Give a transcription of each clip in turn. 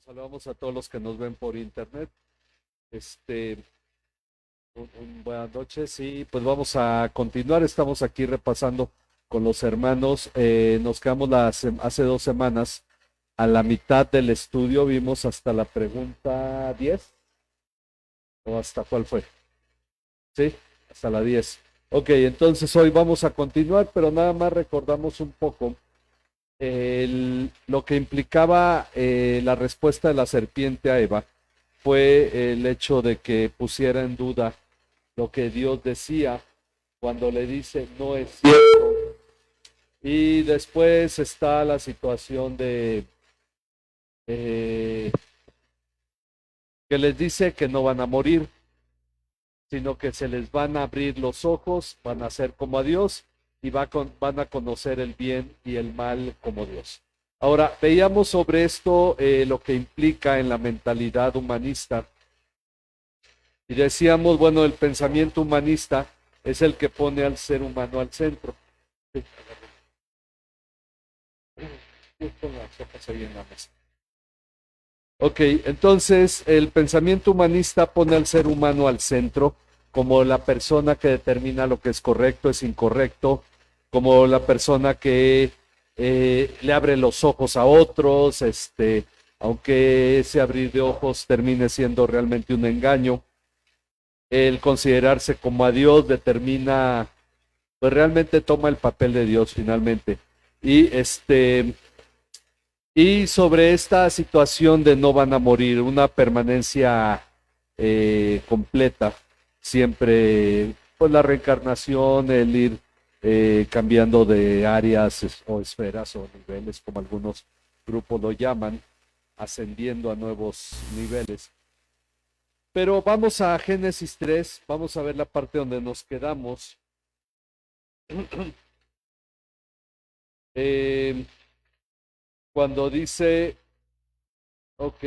Saludamos a todos los que nos ven por internet. Este, buenas noches y pues vamos a continuar. Estamos aquí repasando con los hermanos. Nos quedamos hace 2 semanas a la mitad del estudio. Vimos hasta la pregunta 10 o hasta cuál fue. Sí, hasta la 10. Ok, entonces hoy vamos a continuar, pero nada más recordamos un poco lo que implicaba la respuesta de la serpiente a Eva fue el hecho de que pusiera en duda lo que Dios decía cuando le dice no es cierto. Y después está la situación de eh, que les dice que no van a morir, sino que se les van a abrir los ojos, van a ser como a Dios y van a conocer el bien y el mal como Dios. Ahora, veíamos sobre esto lo que implica en la mentalidad humanista. Y decíamos, bueno, el pensamiento humanista es el que pone al ser humano al centro. Sí, con las hojas ahí en la mesa. Ok, entonces el pensamiento humanista pone al ser humano al centro como la persona que determina lo que es correcto, es incorrecto, como la persona que le abre los ojos a otros, aunque ese abrir de ojos termine siendo realmente un engaño. El considerarse como a Dios determina, pues realmente toma el papel de Dios finalmente. Y y sobre esta situación de no van a morir, una permanencia completa, siempre, pues la reencarnación, el ir cambiando de áreas o esferas o niveles, como algunos grupos lo llaman, ascendiendo a nuevos niveles. Pero vamos a Génesis 3, vamos a ver la parte donde nos quedamos. Eh, Cuando dice, ok,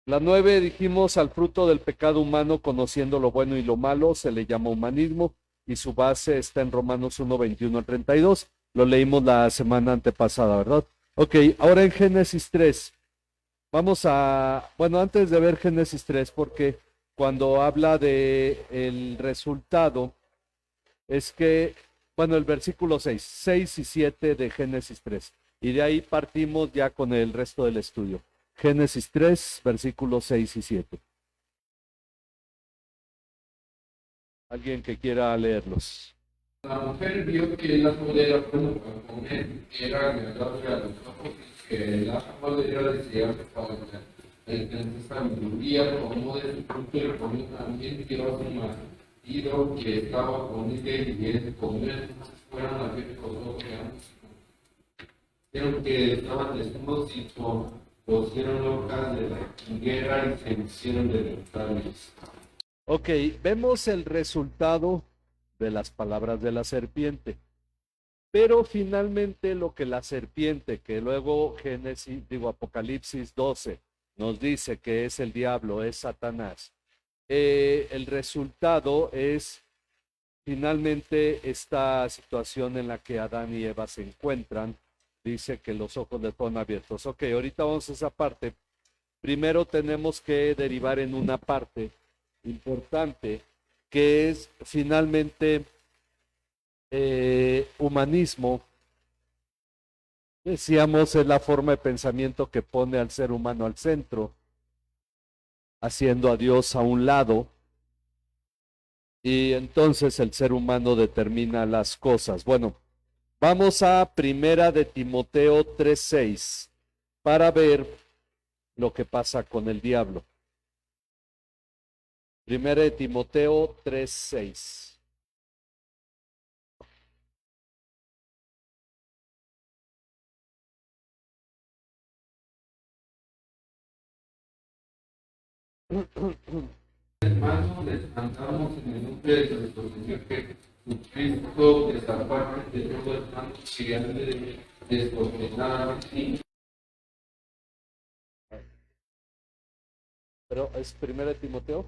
la 9 dijimos al fruto del pecado humano, conociendo lo bueno y lo malo, se le llama humanismo y su base está en Romanos 1, 21 al 32. Lo leímos la semana antepasada, ¿verdad? Ok, ahora en Génesis 3, vamos a, bueno, antes de ver Génesis 3, porque cuando habla de el resultado, es que, bueno, el versículo 6 y 7 de Génesis 3. Y de ahí partimos ya con el resto del estudio. Génesis 3, versículos 6 y 7. Alguien que quiera leerlos. La mujer vio que el árbol era bueno para comer, que era agradable a los ojos y que el árbol era deseable para el que en sabiduría tomó de su fruto y comió también dio a su marido que estaba con ella y él comió, entonces fueron abiertos los ojos de ambos. Vieron que estaban desnudos y pusieron locas de la higuera y se hicieron de mortales. Ok, vemos el resultado de las palabras de la serpiente. Pero finalmente lo que la serpiente, que luego Génesis, digo Apocalipsis 12, nos dice que es el diablo, es Satanás, el resultado es finalmente esta situación en la que Adán y Eva se encuentran, dice que los ojos le fueron abiertos. Ok, ahorita vamos a esa parte. Primero tenemos que derivar en una parte importante, que es finalmente humanismo. Decíamos, es la forma de pensamiento que pone al ser humano al centro, haciendo a Dios a un lado, y entonces el ser humano determina las cosas. Bueno, vamos a Primera de Timoteo 3:6 para ver lo que pasa con el diablo. Primera de Timoteo 3:6. Hermanos, les mandamos en el nombre de nuestro Señor Jesucristo que se aparten de todo hermano que ande desordenadamente. Pero es Primera de Timoteo.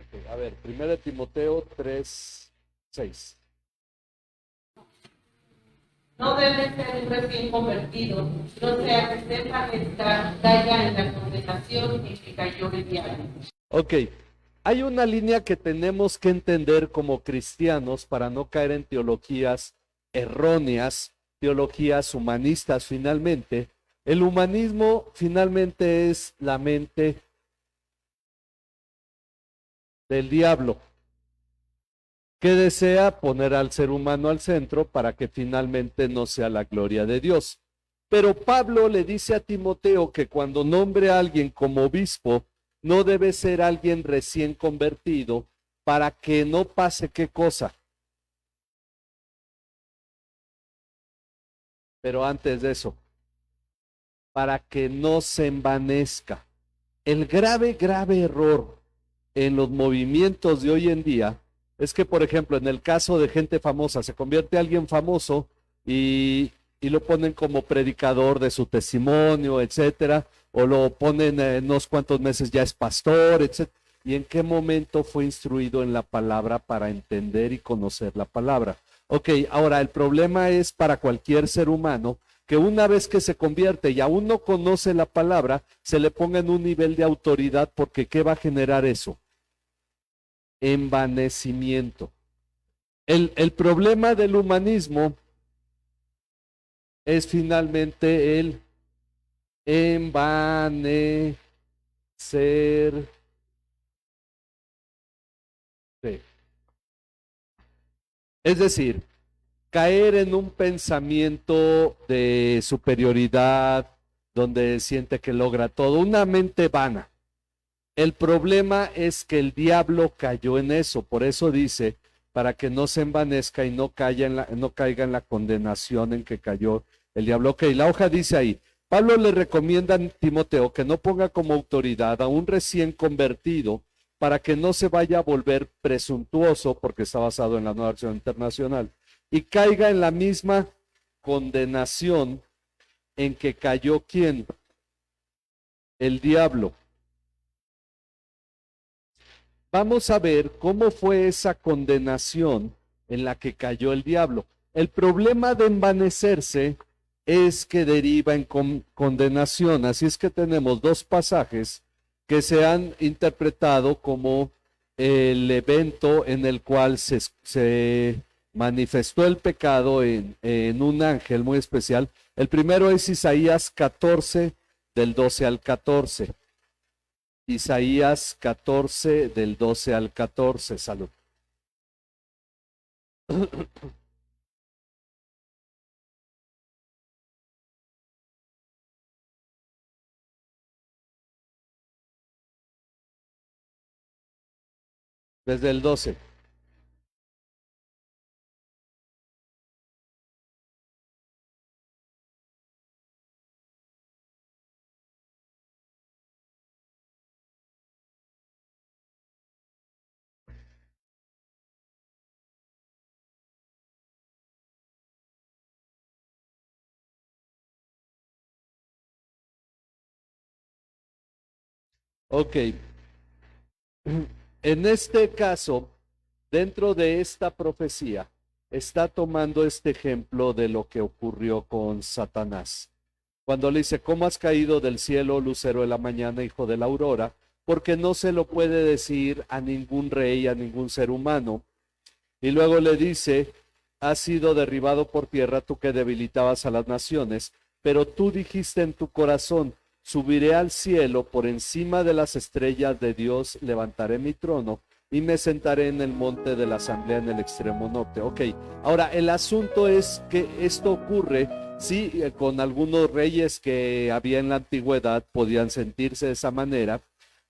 Okay, a ver, Primera de Timoteo 3:6. No debe ser un recién convertido, no sea que se envanezca, caiga en la condenación en que cayó el diablo. Ok, hay una línea que tenemos que entender como cristianos para no caer en teologías erróneas, teologías humanistas finalmente. El humanismo finalmente es la mente del diablo, que desea poner al ser humano al centro para que finalmente no sea la gloria de Dios. Pero Pablo le dice a Timoteo que cuando nombre a alguien como obispo, no debe ser alguien recién convertido para que no pase qué cosa. Pero antes de eso, para que no se envanezca. El grave, grave error en los movimientos de hoy en día es que, por ejemplo, en el caso de gente famosa, se convierte a alguien famoso y lo ponen como predicador de su testimonio, etcétera, o lo ponen en unos cuantos meses ya es pastor, etcétera. ¿Y en qué momento fue instruido en la palabra para entender y conocer la palabra? Ok, ahora el problema es para cualquier ser humano que una vez que se convierte y aún no conoce la palabra, se le ponga en un nivel de autoridad, porque ¿qué va a generar eso? Envanecimiento. El problema del humanismo es finalmente el envanecer. Es decir, caer en un pensamiento de superioridad, donde siente que logra todo, una mente vana. El problema es que el diablo cayó en eso, por eso dice, para que no se envanezca y no caiga en la condenación en que cayó el diablo. Ok, la hoja dice ahí, Pablo le recomienda a Timoteo que no ponga como autoridad a un recién convertido para que no se vaya a volver presuntuoso, porque está basado en la Nueva Versión Internacional, y caiga en la misma condenación en que cayó ¿quién? El diablo. Vamos a ver cómo fue esa condenación en la que cayó el diablo. El problema de envanecerse es que deriva en condenación. Así es que tenemos dos pasajes que se han interpretado como el evento en el cual se manifestó el pecado en un ángel muy especial. El primero es Isaías 14, del 12 al 14. Isaías 14, del 12 al 14. Salud. Desde el 12. Ok. En este caso, dentro de esta profecía, está tomando este ejemplo de lo que ocurrió con Satanás. Cuando le dice, ¿cómo has caído del cielo, lucero de la mañana, hijo de la aurora? Porque no se lo puede decir a ningún rey, a ningún ser humano. Y luego le dice, has sido derribado por tierra, tú que debilitabas a las naciones, pero tú dijiste en tu corazón, subiré al cielo, por encima de las estrellas de Dios levantaré mi trono y me sentaré en el monte de la asamblea en el extremo norte. Ok, ahora el asunto es que esto ocurre, sí, con algunos reyes que había en la antigüedad podían sentirse de esa manera.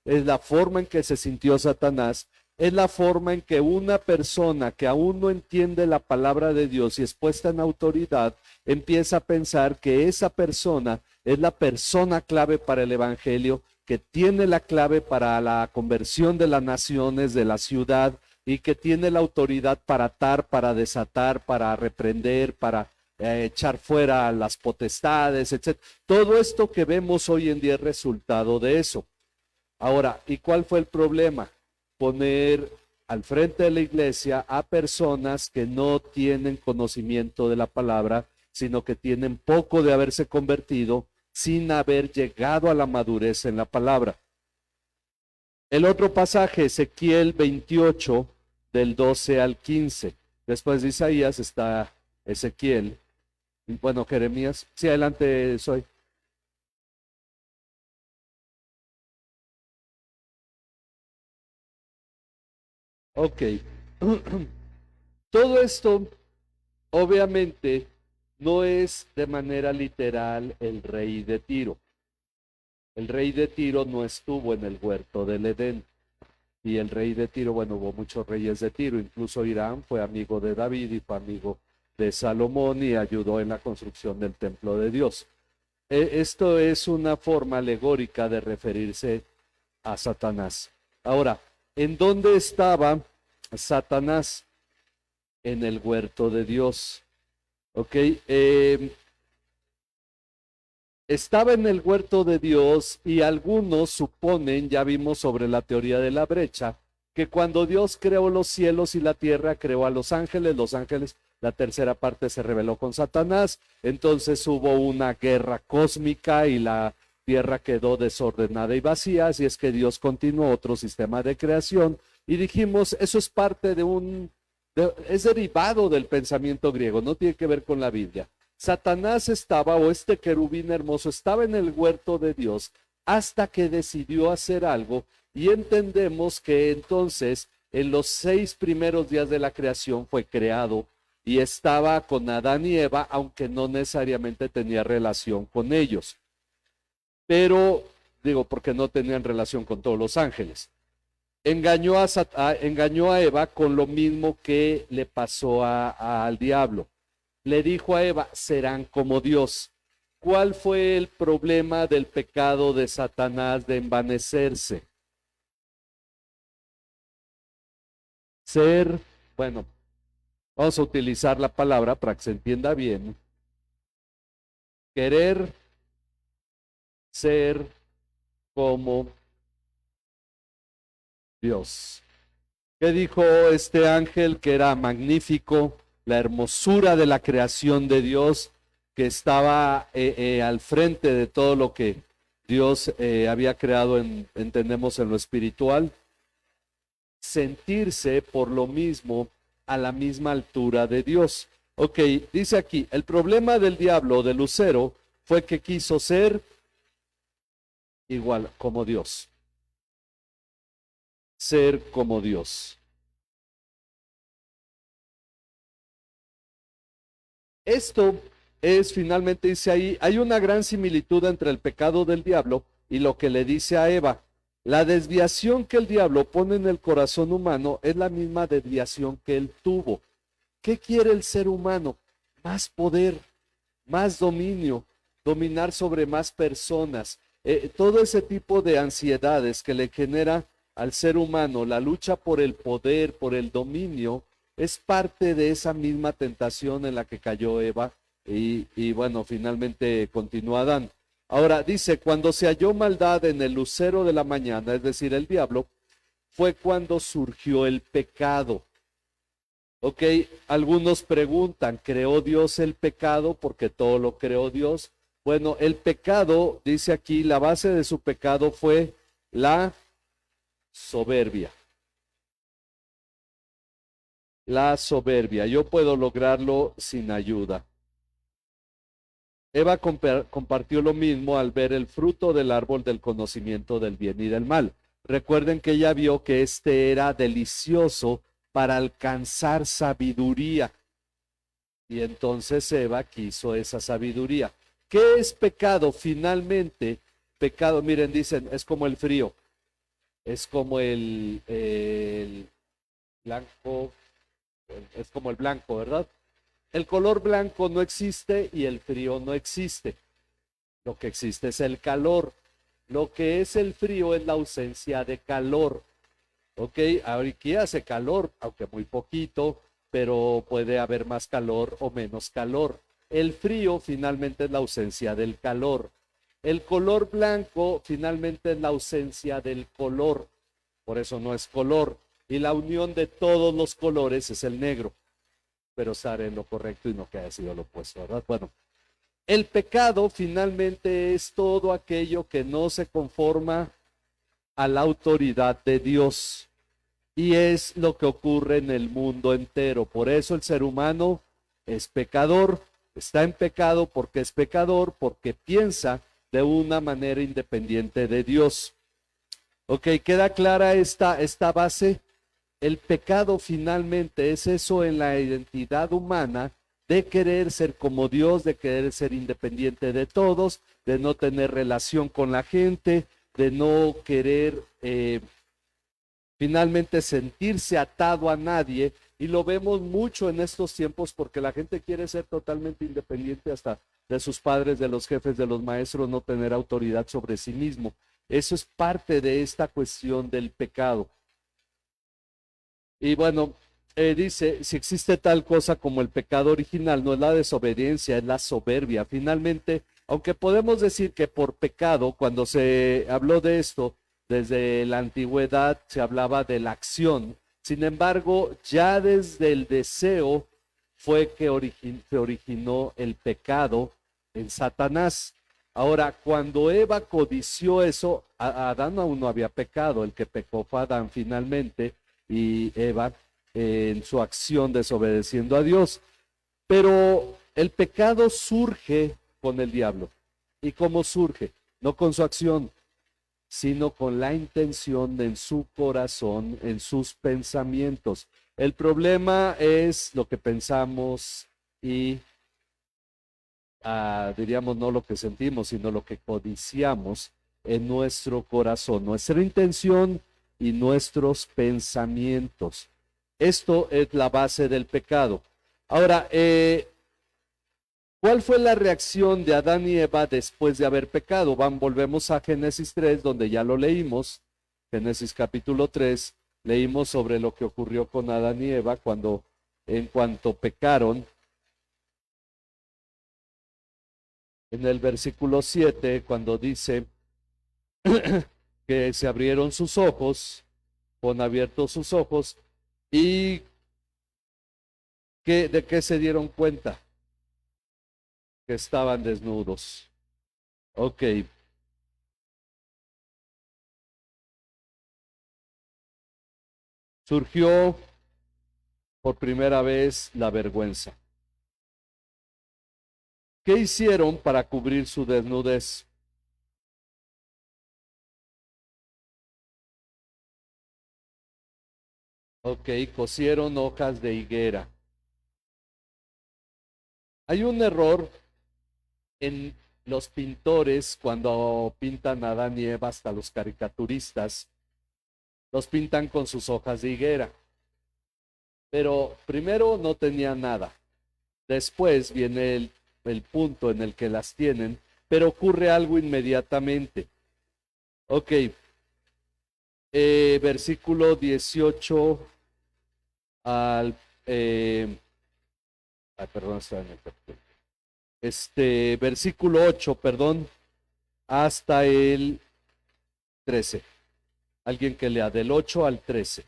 Es la forma en que se sintió Satanás, es la forma en que una persona que aún no entiende la palabra de Dios y es puesta en autoridad, empieza a pensar que esa persona es la persona clave para el evangelio, que tiene la clave para la conversión de las naciones, de la ciudad, y que tiene la autoridad para atar, para desatar, para reprender, para echar fuera las potestades, etc. Todo esto que vemos hoy en día es resultado de eso. Ahora, ¿y cuál fue el problema? Poner al frente de la iglesia a personas que no tienen conocimiento de la palabra sino que tienen poco de haberse convertido sin haber llegado a la madurez en la palabra. El otro pasaje, Ezequiel 28, del 12 al 15. Después de Isaías está Ezequiel. Bueno, Jeremías. Sí, adelante, Soy. Ok. Todo esto, obviamente, no es de manera literal el rey de Tiro. El rey de Tiro no estuvo en el huerto del Edén. Y el rey de Tiro, bueno, hubo muchos reyes de Tiro, incluso Irán fue amigo de David y fue amigo de Salomón y ayudó en la construcción del templo de Dios. Esto es una forma alegórica de referirse a Satanás. Ahora, ¿en dónde estaba Satanás? En el huerto de Dios. Ok, estaba en el huerto de Dios y algunos suponen, ya vimos sobre la teoría de la brecha, que cuando Dios creó los cielos y la tierra, creó a los ángeles, la tercera parte se rebeló con Satanás, entonces hubo una guerra cósmica y la tierra quedó desordenada y vacía, así es que Dios continuó otro sistema de creación y dijimos, eso es parte es derivado del pensamiento griego, no tiene que ver con la Biblia. Satanás estaba, o este querubín hermoso, estaba en el huerto de Dios hasta que decidió hacer algo y entendemos que entonces en los 6 primeros días de la creación fue creado y estaba con Adán y Eva, aunque no necesariamente tenía relación con ellos. Pero, digo, porque no tenían relación con todos los ángeles. Engañó a Eva con lo mismo que le pasó al diablo. Le dijo a Eva, serán como Dios. ¿Cuál fue el problema del pecado de Satanás de envanecerse? Bueno, vamos a utilizar la palabra para que se entienda bien. Querer ser como Dios. ¿Qué dijo este ángel que era magnífico? La hermosura de la creación de Dios, que estaba al frente de todo lo que Dios había creado, entendemos, en lo espiritual. Sentirse por lo mismo a la misma altura de Dios. Ok, dice aquí, el problema del diablo, de Lucero, fue que quiso ser igual como Dios. Ser como Dios. Esto es, finalmente dice ahí, hay una gran similitud entre el pecado del diablo y lo que le dice a Eva. La desviación que el diablo pone en el corazón humano es la misma desviación que él tuvo. ¿Qué quiere el ser humano? Más poder, más dominio, dominar sobre más personas. Todo ese tipo de ansiedades que le genera al ser humano la lucha por el poder, por el dominio, es parte de esa misma tentación en la que cayó Eva y bueno, finalmente continúa Adán. Ahora dice, cuando se halló maldad en el lucero de la mañana, es decir, el diablo, fue cuando surgió el pecado. Ok, algunos preguntan, ¿creó Dios el pecado? Porque todo lo creó Dios. Bueno, el pecado, dice aquí, la base de su pecado fue la soberbia. La soberbia. Yo puedo lograrlo sin ayuda. Eva compartió lo mismo al ver el fruto del árbol del conocimiento del bien y del mal. Recuerden que ella vio que este era delicioso para alcanzar sabiduría. Y entonces Eva quiso esa sabiduría. ¿Qué es pecado? Finalmente, pecado, miren, dicen, es como el frío. Es como el blanco, es como el blanco, ¿verdad? El color blanco no existe y el frío no existe. Lo que existe es el calor. Lo que es el frío es la ausencia de calor. Ok, ahorita hace calor, aunque muy poquito, pero puede haber más calor o menos calor. El frío finalmente es la ausencia del calor. El color blanco finalmente es la ausencia del color. Por eso no es color. Y la unión de todos los colores es el negro. pero estar en lo correcto y no que haya sido lo opuesto, ¿verdad? Bueno, el pecado finalmente es todo aquello que no se conforma a la autoridad de Dios. Y es lo que ocurre en el mundo entero. Por eso el ser humano es pecador, está en pecado porque es pecador, porque piensa de una manera independiente de Dios. Ok, ¿queda clara esta base? El pecado finalmente es eso en la identidad humana de querer ser como Dios, de querer ser independiente de todos, de no tener relación con la gente, de no querer finalmente sentirse atado a nadie. Y lo vemos mucho en estos tiempos porque la gente quiere ser totalmente independiente hasta de sus padres, de los jefes, de los maestros, no tener autoridad sobre sí mismo. Eso es parte de esta cuestión del pecado. Y bueno, dice, si existe tal cosa como el pecado original, no es la desobediencia, es la soberbia. Finalmente, aunque podemos decir que por pecado, cuando se habló de esto, desde la antigüedad se hablaba de la acción. Sin embargo, ya desde el deseo fue que se originó el pecado en Satanás. Ahora, cuando Eva codició eso, Adán aún no había pecado, el que pecó fue Adán finalmente, y Eva en su acción desobedeciendo a Dios. Pero el pecado surge con el diablo. ¿Y cómo surge? No con su acción, sino con la intención en su corazón, en sus pensamientos. El problema es lo que pensamos y diríamos no lo que sentimos, sino lo que codiciamos en nuestro corazón, nuestra intención y nuestros pensamientos. Esto es la base del pecado. Ahora, ¿cuál fue la reacción de Adán y Eva después de haber pecado? Volvemos a Génesis 3, donde ya lo leímos. Génesis capítulo 3, leímos sobre lo que ocurrió con Adán y Eva cuando, en cuanto pecaron. En el versículo 7, cuando dice que se abrieron sus ojos, con abiertos sus ojos, y ¿de qué se dieron cuenta? Que estaban desnudos. Ok. Surgió por primera vez la vergüenza. ¿Qué hicieron para cubrir su desnudez? Ok, cosieron hojas de higuera. Hay un error en los pintores cuando pintan a Adán y Eva, hasta los caricaturistas, los pintan con sus hojas de higuera. Pero primero no tenían nada. Después viene el punto en el que las tienen, pero ocurre algo inmediatamente. Ok, versículo 18 al... perdón, está en el versículo 8, perdón, hasta el 13. Alguien que lea del 8 al 13.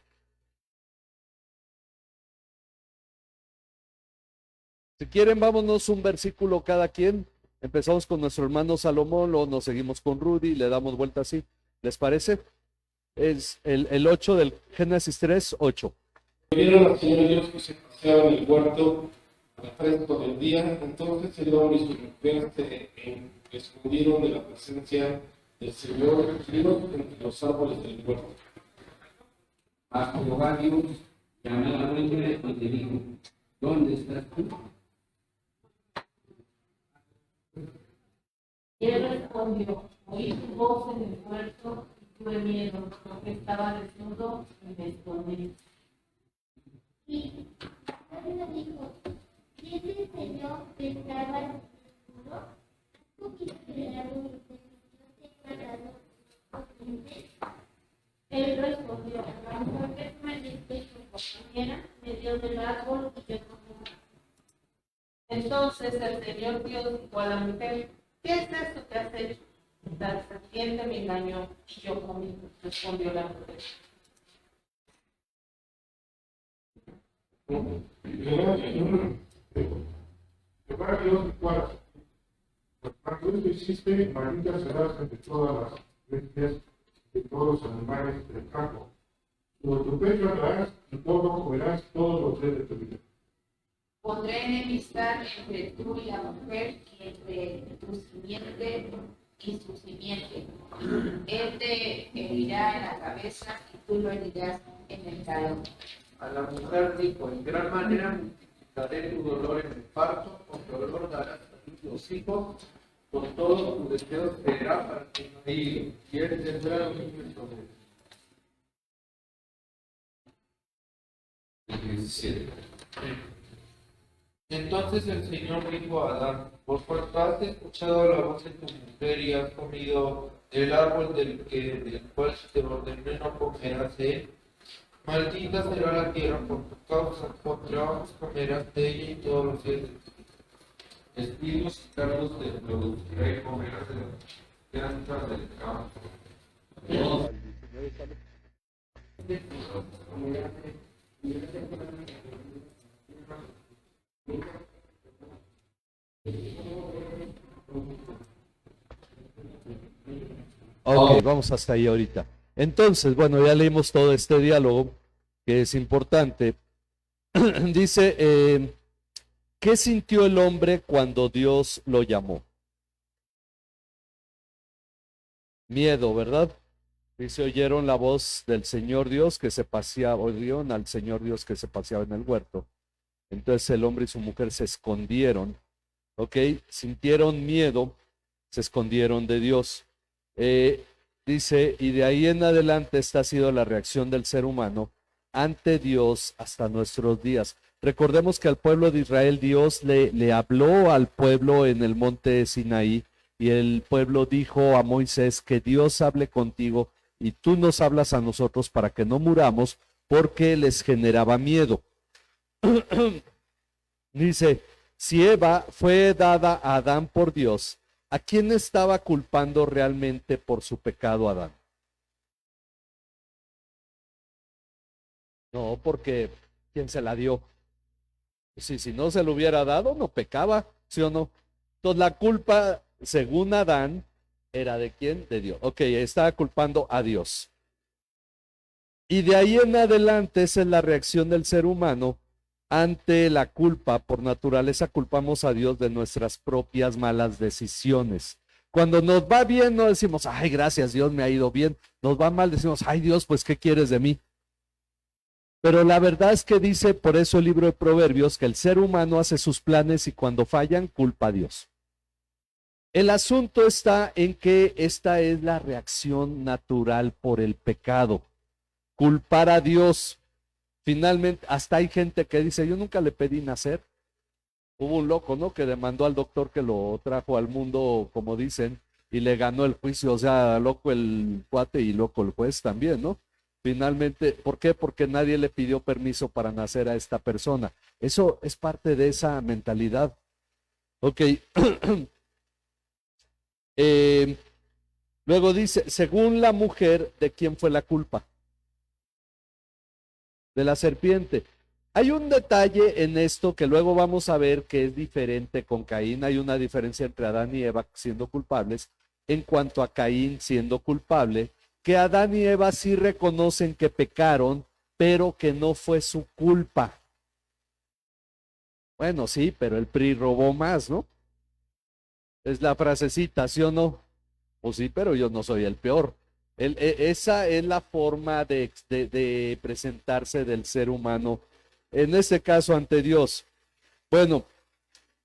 Si quieren, vámonos un versículo cada quien. Empezamos con nuestro hermano Salomón, luego nos seguimos con Rudy, le damos vuelta así. ¿Les parece? Es el 8 del Génesis 3, 8. Vieron al Señor Dios que se paseaba en el huerto al fresco del día, entonces el hombre y su mujer se escondieron de la presencia del Señor Dios entre los árboles del huerto. Mas Jehová Dios llamó al hombre y le dijo, ¿dónde estás tú? Y él respondió, oí tu voz en el huerto y tuve miedo, porque estaba desnudo y me escondí. Y Adán dijo, ¿quién te enseñó que estaba desnudo? ¿Tú quisiste mirar un preparado? Él respondió, la mujer que me diste tu compañera me dio del árbol y yo comí. Entonces el Señor Dios dijo a la mujer, ¿qué es esto que has hecho? La serpiente me engañó y yo comí, respondió la mujer. Jehová Dios de todas las cuando esto hiciste, maldita serás entre todas las bestias de todos los animales del campo. Sobre tu pecho andarás y todo comerás todos los días de tu vida. Pondré enemistad entre tú y la mujer, y entre tu simiente y su simiente. Él te herirá en la cabeza y tú lo herirás en el talón. A la mujer dijo, en gran manera multiplicaré tu dolor en el parto, con dolor darás a los hijos, con todo tu deseo será para que no diga, y él tendrá un hijo sobre él. 17. Entonces el Señor dijo a Adán, por cuanto has escuchado la voz de tu mujer y has comido del árbol del cual te ordené no comerás de él, maldita será la tierra por tu causa, por trabajos comerás de ella y todos los días de tu vida. Espinos y cardos te producirá y comerás de las plantas del campo. Ok, vamos hasta ahí ahorita. Entonces, bueno, ya leímos todo este diálogo, que es importante. Dice, ¿qué sintió el hombre cuando Dios lo llamó? Miedo, ¿verdad? Dice, oyeron la voz del Señor Dios que se paseaba, oyeron al Señor Dios que se paseaba en el huerto. Entonces el hombre y su mujer se escondieron, ¿ok? Sintieron miedo, se escondieron de Dios. Dice, y de ahí en adelante esta ha sido la reacción del ser humano ante Dios hasta nuestros días. Recordemos que al pueblo de Israel Dios le habló al pueblo en el monte Sinaí, y el pueblo dijo a Moisés que Dios hable contigo y tú nos hablas a nosotros para que no muramos, porque les generaba miedo. Dice, si Eva fue dada a Adán por Dios, ¿a quién estaba culpando realmente por su pecado Adán? No, porque ¿quién se la dio? Si no se lo hubiera dado, no pecaba, ¿sí o no? Entonces la culpa, según Adán, era ¿de quién? De Dios. Ok, estaba culpando a Dios. Y de ahí en adelante esa es la reacción del ser humano ante la culpa. Por naturaleza culpamos a Dios de nuestras propias malas decisiones. Cuando nos va bien no decimos, ay, gracias Dios, me ha ido bien. Nos va mal, decimos, ay Dios, pues ¿qué quieres de mí? Pero la verdad es que dice, por eso el libro de Proverbios, que el ser humano hace sus planes y cuando fallan, culpa a Dios. El asunto está en que esta es la reacción natural por el pecado. Culpar a Dios. Finalmente, hasta hay gente que dice, yo nunca le pedí nacer. Hubo un loco, ¿no? Que demandó al doctor que lo trajo al mundo, como dicen, y le ganó el juicio. O sea, loco el cuate y loco el juez también, ¿no? Finalmente, ¿por qué? Porque nadie le pidió permiso para nacer a esta persona. Eso es parte de esa mentalidad. Ok. Luego dice, según la mujer, ¿de quién fue la culpa? De la serpiente. Hay un detalle en esto que luego vamos a ver que es diferente con Caín. Hay una diferencia entre Adán y Eva siendo culpables en cuanto a Caín siendo culpable, que Adán y Eva sí reconocen que pecaron, pero que no fue su culpa. Bueno, sí, pero el PRI robó más, ¿no? Es la frasecita, ¿sí o no? Pues sí, pero yo no soy el peor. Esa es la forma de presentarse del ser humano, en este caso ante Dios. Bueno,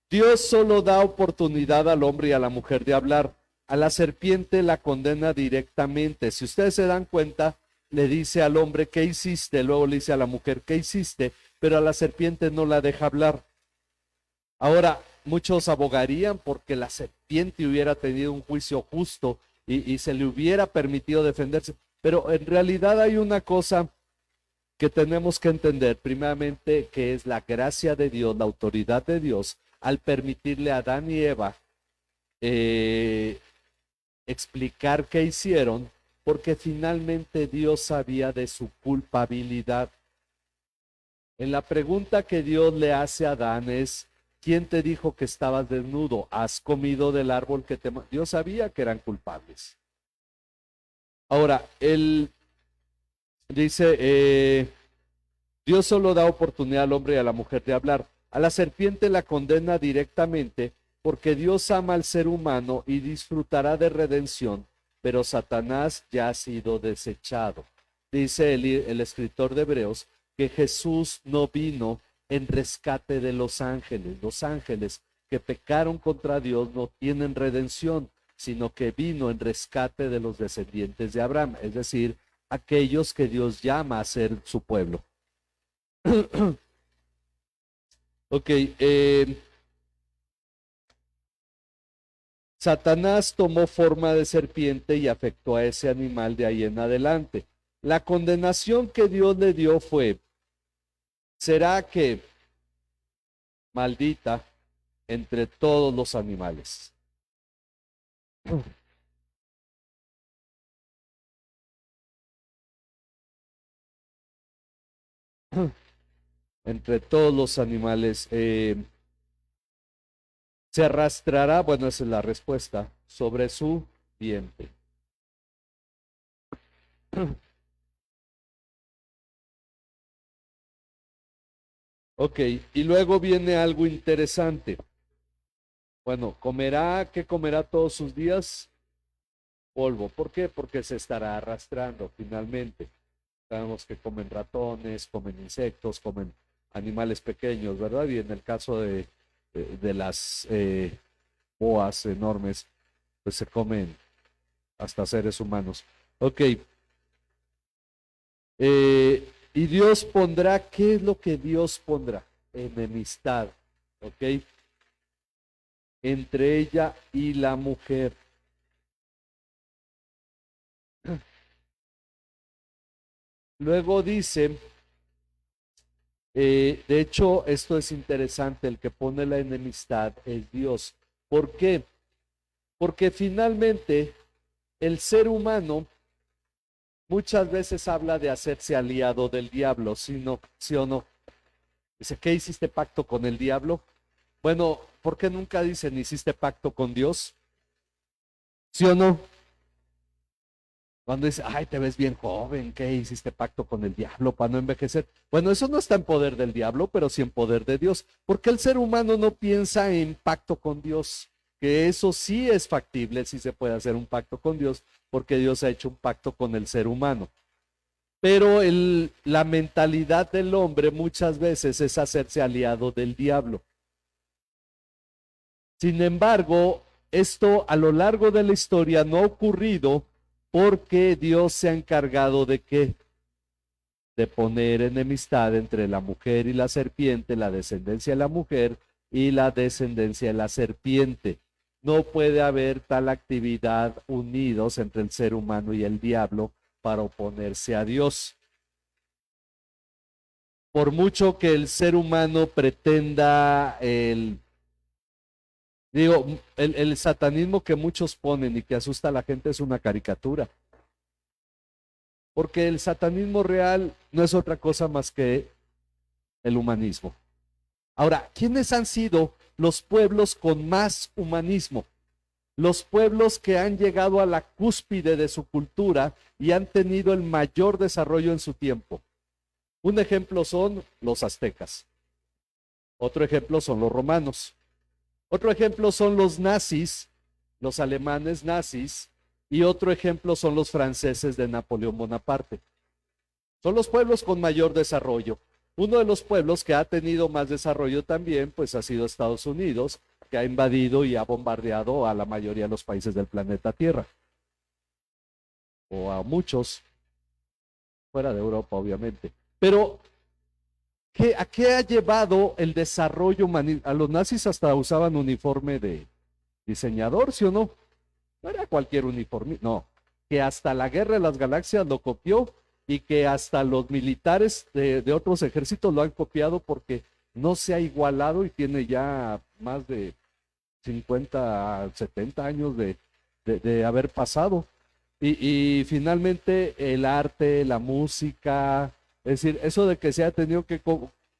Dios solo da oportunidad al hombre y a la mujer de hablar. A la serpiente la condena directamente. Si ustedes se dan cuenta, le dice al hombre, ¿qué hiciste? Luego le dice a la mujer, ¿qué hiciste? Pero a la serpiente no la deja hablar. Ahora, muchos abogarían porque la serpiente hubiera tenido un juicio justo y se le hubiera permitido defenderse. Pero en realidad hay una cosa que tenemos que entender, primeramente, que es la gracia de Dios, la autoridad de Dios, al permitirle a Adán y Eva explicar qué hicieron, porque finalmente Dios sabía de su culpabilidad. En la pregunta que Dios le hace a Adán es, ¿quién te dijo que estabas desnudo? ¿Has comido del árbol que te... Dios sabía que eran culpables. Ahora, él dice, Dios solo da oportunidad al hombre y a la mujer de hablar. A la serpiente la condena directamente porque Dios ama al ser humano y disfrutará de redención, pero Satanás ya ha sido desechado. Dice el escritor de Hebreos que Jesús no vino en rescate de los ángeles. Los ángeles que pecaron contra Dios no tienen redención, sino que vino en rescate de los descendientes de Abraham, es decir, aquellos que Dios llama a ser su pueblo. Ok, Satanás tomó forma de serpiente y afectó a ese animal de ahí en adelante. La condenación que Dios le dio fue, será que maldita entre todos los animales. Entre todos los animales. Se arrastrará, bueno, esa es la respuesta, sobre su vientre. Ok, y luego viene algo interesante. Bueno, ¿qué comerá todos sus días? Polvo. ¿Por qué? Porque se estará arrastrando finalmente. Sabemos que comen ratones, comen insectos, comen animales pequeños, ¿verdad? Y en el caso de las boas enormes, pues se comen hasta seres humanos. Ok. Y Dios pondrá, ¿qué es lo que Dios pondrá? Enemistad, ¿ok? Entre ella y la mujer. Luego dice, de hecho, esto es interesante, el que pone la enemistad es Dios. ¿Por qué? Porque finalmente el ser humano muchas veces habla de hacerse aliado del diablo, ¿sí o no? Dice, ¿qué hiciste pacto con el diablo? Bueno, ¿por qué nunca dicen hiciste pacto con Dios? ¿Sí o no? Cuando dice, ay, te ves bien joven, ¿qué hiciste pacto con el diablo para no envejecer? Bueno, eso no está en poder del diablo, pero sí en poder de Dios, porque el ser humano no piensa en pacto con Dios, que eso sí es factible, sí se puede hacer un pacto con Dios, porque Dios ha hecho un pacto con el ser humano. Pero la mentalidad del hombre muchas veces es hacerse aliado del diablo. Sin embargo, esto a lo largo de la historia no ha ocurrido porque Dios se ha encargado de ¿qué? De poner enemistad entre la mujer y la serpiente, la descendencia de la mujer y la descendencia de la serpiente. No puede haber tal actividad unidos entre el ser humano y el diablo para oponerse a Dios. Por mucho que el ser humano pretenda el satanismo que muchos ponen y que asusta a la gente es una caricatura. Porque el satanismo real no es otra cosa más que el humanismo. Ahora, ¿quiénes han sido los pueblos con más humanismo? Los pueblos que han llegado a la cúspide de su cultura y han tenido el mayor desarrollo en su tiempo. Un ejemplo son los aztecas. Otro ejemplo son los romanos. Otro ejemplo son los nazis, los alemanes nazis, y otro ejemplo son los franceses de Napoleón Bonaparte. Son los pueblos con mayor desarrollo. Uno de los pueblos que ha tenido más desarrollo también, pues ha sido Estados Unidos, que ha invadido y ha bombardeado a la mayoría de los países del planeta Tierra. O a muchos, fuera de Europa, obviamente. Pero ¿a qué ha llevado el desarrollo humanista? A los nazis hasta usaban uniforme de diseñador, ¿sí o no? No era cualquier uniforme, no. Que hasta la Guerra de las Galaxias lo copió y que hasta los militares de otros ejércitos lo han copiado porque no se ha igualado y tiene ya más de 50, 70 años de haber pasado. Y finalmente el arte, la música, es decir, eso de que se ha tenido que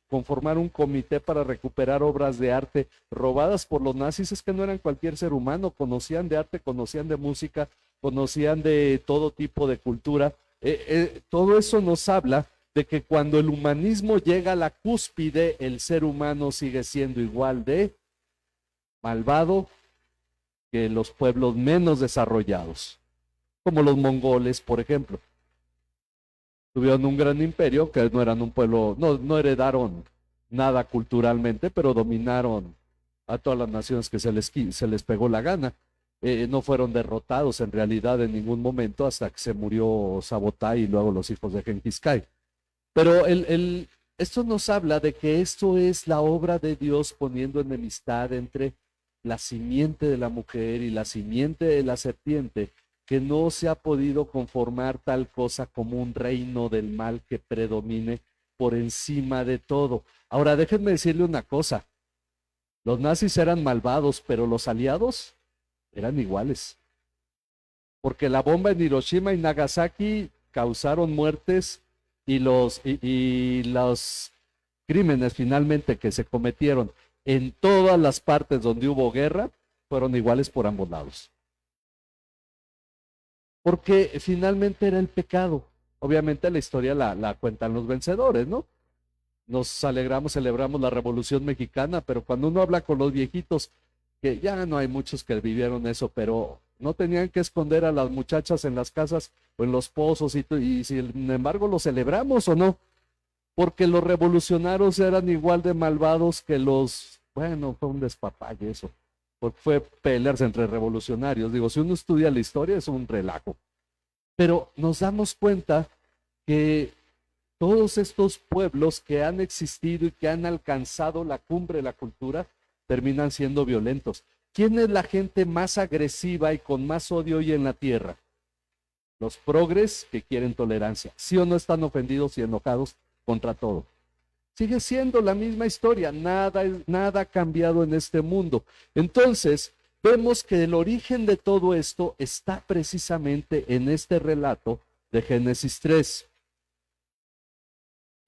conformar un comité para recuperar obras de arte robadas por los nazis. Es que no eran cualquier ser humano, conocían de arte, conocían de música, conocían de todo tipo de cultura. Todo eso nos habla de que cuando el humanismo llega a la cúspide, el ser humano sigue siendo igual de malvado que los pueblos menos desarrollados, como los mongoles, por ejemplo. Tuvieron un gran imperio, que no eran un pueblo, no heredaron nada culturalmente, pero dominaron a todas las naciones que se les pegó la gana. No fueron derrotados en realidad en ningún momento hasta que se murió Sabotai y luego los hijos de Genghis Khan. Pero esto nos habla de que esto es la obra de Dios poniendo enemistad entre la simiente de la mujer y la simiente de la serpiente, que no se ha podido conformar tal cosa como un reino del mal que predomine por encima de todo. Ahora, déjenme decirle una cosa. Los nazis eran malvados, pero los aliados eran iguales. Porque la bomba en Hiroshima y Nagasaki causaron muertes y los crímenes finalmente que se cometieron en todas las partes donde hubo guerra fueron iguales por ambos lados. Porque finalmente era el pecado. Obviamente la historia la cuentan los vencedores, ¿no? Nos alegramos, celebramos la Revolución Mexicana, pero cuando uno habla con los viejitos, que ya no hay muchos que vivieron eso, pero no tenían que esconder a las muchachas en las casas o en los pozos, y sin embargo lo celebramos o no, porque los revolucionarios eran igual de malvados que bueno, fue un despapalle eso, porque fue pelearse entre revolucionarios. Digo, si uno estudia la historia es un relajo, pero nos damos cuenta que todos estos pueblos que han existido y que han alcanzado la cumbre de la cultura terminan siendo violentos. ¿Quién es la gente más agresiva y con más odio hoy en la tierra? Los progres que quieren tolerancia. ¿Sí o no están ofendidos y enojados contra todo? Sigue siendo la misma historia, nada ha cambiado en este mundo. Entonces, vemos que el origen de todo esto está precisamente en este relato de Génesis 3.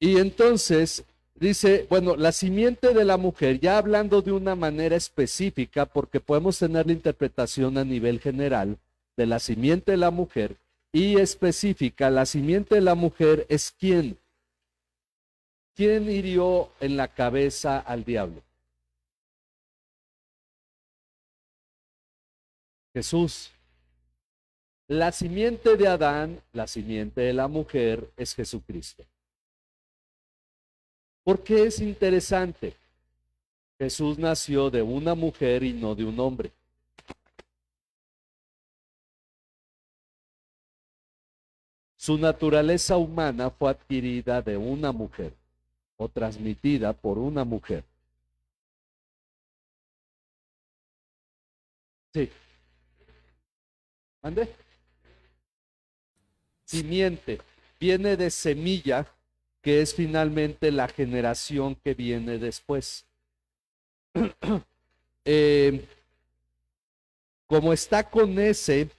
Y entonces dice, bueno, la simiente de la mujer, ya hablando de una manera específica, porque podemos tener la interpretación a nivel general de la simiente de la mujer, y específica, la simiente de la mujer es ¿quién? ¿Quién hirió en la cabeza al diablo? Jesús. La simiente de Adán, la simiente de la mujer, es Jesucristo. ¿Por qué es interesante? Jesús nació de una mujer y no de un hombre. Su naturaleza humana fue adquirida de una mujer o transmitida por una mujer. Sí. ¿Ande? Simiente. Viene de semilla, que es finalmente la generación que viene después. Como está con S,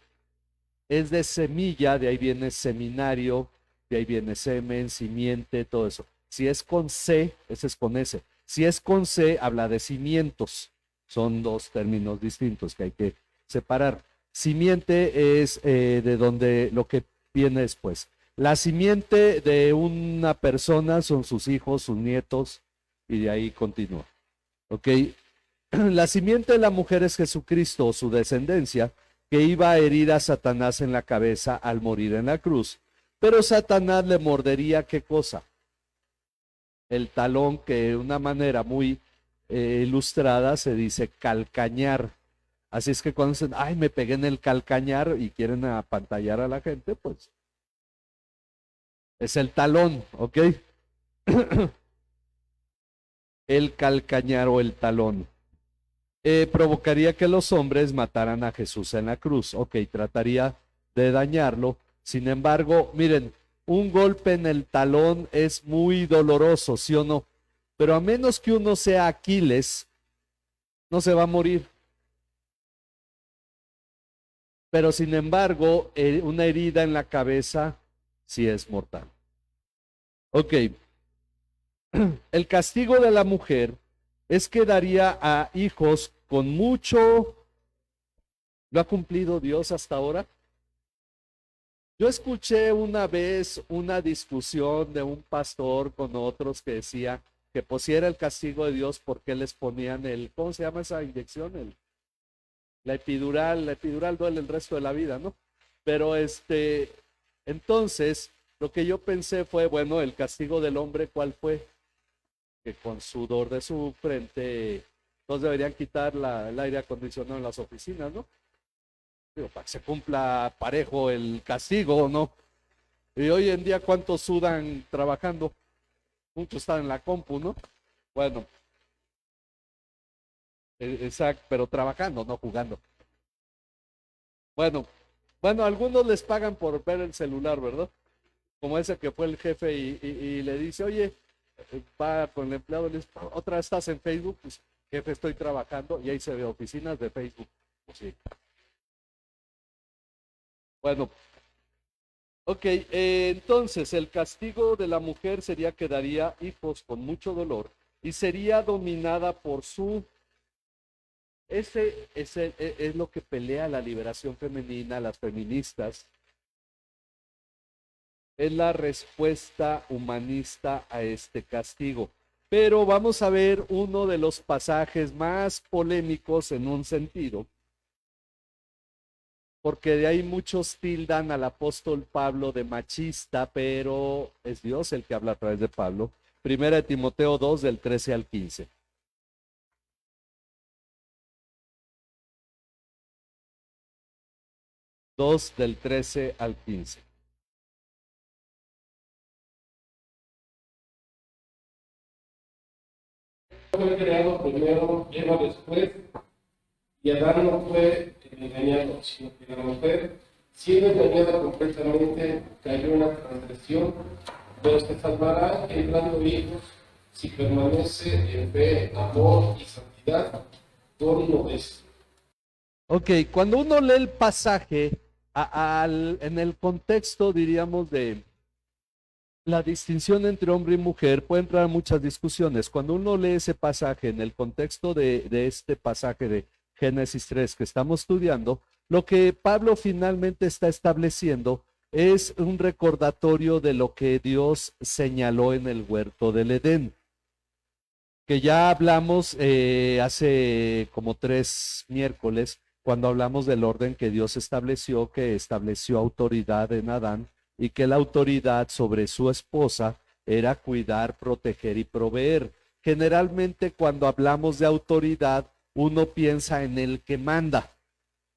es de semilla, de ahí viene seminario, de ahí viene semen, simiente, todo eso. Si es con C, ese es con S. Si es con C, habla de cimientos. Son dos términos distintos que hay que separar. Simiente es de donde lo que viene después. La simiente de una persona son sus hijos, sus nietos, y de ahí continúa. ¿Ok? La simiente de la mujer es Jesucristo, o su descendencia, que iba a herir a Satanás en la cabeza al morir en la cruz. Pero Satanás le mordería, ¿qué cosa? El talón, que de una manera muy ilustrada se dice calcañar. Así es que cuando dicen, ay, me pegué en el calcañar y quieren apantallar a la gente, pues es el talón, ¿ok? El calcañar o el talón. Provocaría que los hombres mataran a Jesús en la cruz. Ok, trataría de dañarlo. Sin embargo, miren, un golpe en el talón es muy doloroso, ¿sí o no? Pero a menos que uno sea Aquiles, no se va a morir. Pero sin embargo, una herida en la cabeza sí es mortal. Ok. el castigo de la mujer es que daría a hijos con mucho. ¿Lo ha cumplido Dios hasta ahora? Yo escuché una vez una discusión de un pastor con otros que decía que pues si era el castigo de Dios, ¿por qué les ponían ¿cómo se llama esa inyección? La epidural duele el resto de la vida, ¿no? Pero entonces, lo que yo pensé fue, bueno, el castigo del hombre, ¿cuál fue? Que con sudor de su frente, todos deberían quitar el aire acondicionado en las oficinas, ¿no? Digo, para que se cumpla parejo el castigo, ¿no? Y hoy en día, ¿cuántos sudan trabajando? Muchos están en la compu, ¿no? Bueno, exacto, pero trabajando, no jugando. Bueno, algunos les pagan por ver el celular, ¿verdad? Como ese que fue el jefe y le dice, oye, va con el empleado, le dice, otra vez estás en Facebook, pues jefe, estoy trabajando, y ahí se ve oficinas de Facebook. Pues sí. Bueno, ok, entonces el castigo de la mujer sería que daría hijos con mucho dolor y sería dominada por su. Ese es lo que pelea la liberación femenina, las feministas. Es la respuesta humanista a este castigo. Pero vamos a ver uno de los pasajes más polémicos en un sentido, porque de ahí muchos tildan al apóstol Pablo de machista, pero es Dios el que habla a través de Pablo. Primera de Timoteo 2, del 13 al 15. Del 13 al 15. Fue creado primero, Eva después, y Adán no fue engañado, sino que la mujer, siendo engañada completamente, cayó en la transgresión, pero se salvará entrando hijos si permanece en fe, amor y santidad con modestia. Ok, cuando uno lee el pasaje en el contexto, diríamos, de la distinción entre hombre y mujer, puede entrar muchas discusiones. Cuando uno lee ese pasaje en el contexto de este pasaje de Génesis 3 que estamos estudiando, lo que Pablo finalmente está estableciendo es un recordatorio de lo que Dios señaló en el huerto del Edén, que ya hablamos hace como 3 miércoles, cuando hablamos del orden que Dios estableció, que estableció autoridad en Adán, y que la autoridad sobre su esposa era cuidar, proteger y proveer. Generalmente cuando hablamos de autoridad, uno piensa en el que manda.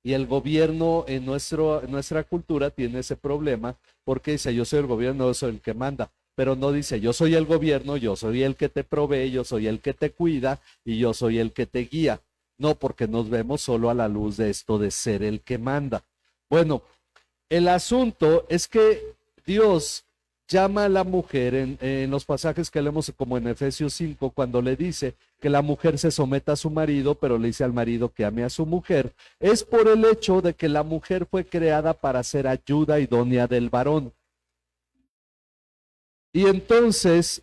Y el gobierno en nuestra cultura tiene ese problema, porque dice, yo soy el gobierno, yo soy el que manda. Pero no dice, yo soy el gobierno, yo soy el que te provee, yo soy el que te cuida y yo soy el que te guía. No, porque nos vemos solo a la luz de esto de ser el que manda. Bueno, el asunto es que Dios llama a la mujer en los pasajes que leemos como en Efesios 5, cuando le dice que la mujer se someta a su marido, pero le dice al marido que ame a su mujer, es por el hecho de que la mujer fue creada para ser ayuda idónea del varón. Y entonces,